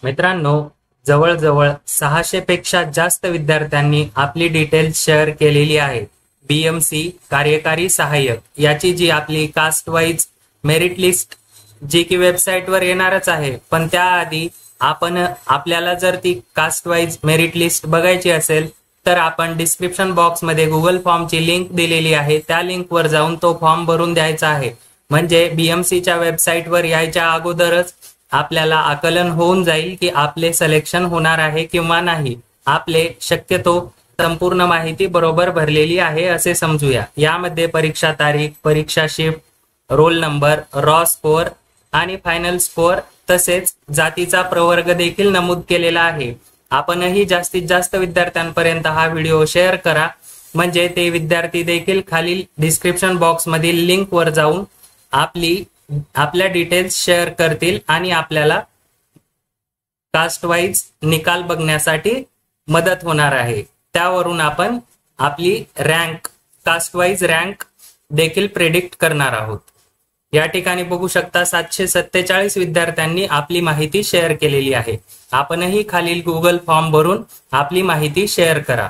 मित्रांनो, जवळजवळ 600 पेक्षा जास्त विद्यार्थ्यांनी आपली डिटेल्स शेअर केलेली आहे. बीएमसी कार्यकारी सहाय्यक याची जी आपली कास्ट वाईज मेरिट लिस्ट जी की वेबसाईटवर येणारच आहे, पण त्याआधी आपल्याला जर ती कास्ट वाईज मेरिट लिस्ट बघायची असेल तर आपण डिस्क्रिप्शन बॉक्समध्ये गुगल फॉर्मची लिंक दिलेली आहे. त्या लिंकवर जाऊन तो फॉर्म भरून द्यायचा आहे. म्हणजे बीएमसीच्या वेबसाईटवर यायच्या अगोदरच आपल्याला आकलन होऊन जाईल की आपले सिलेक्शन होणार आहे किंवा नाही. आपले शक्यतो संपूर्ण माहिती बरोबर भरलेली आहे असे समजूया. यामध्ये परीक्षा तारीख, परीक्षा shift, roll number, raw score आणि फायनल स्कोअर तसेच जातीचा प्रवर्ग देखील नमूद केलेला आहे. आपणही जास्तीत जास्त विद्यार्थ्यांपर्यंत हा व्हिडिओ शेअर करा, म्हणजे ते विद्यार्थी देखील खालील डिस्क्रिप्शन बॉक्स मधील लिंक वर जाऊन आपल्या डिटेल्स शेअर करतील आणि आपल्याला कास्ट वाईज निकाल बघण्यासाठी मदत होणार आहे. त्यावरून आपण आपली रँक, कास्ट वाईज रँक देखील प्रेडिक्ट करणार आहोत. या ठिकाणी बघू शकता 747 विद्यार्थ्यांनी आपली माहिती शेअर केलेली आहे. आपणही खालील गुगल फॉर्म भरून आपली माहिती शेअर करा.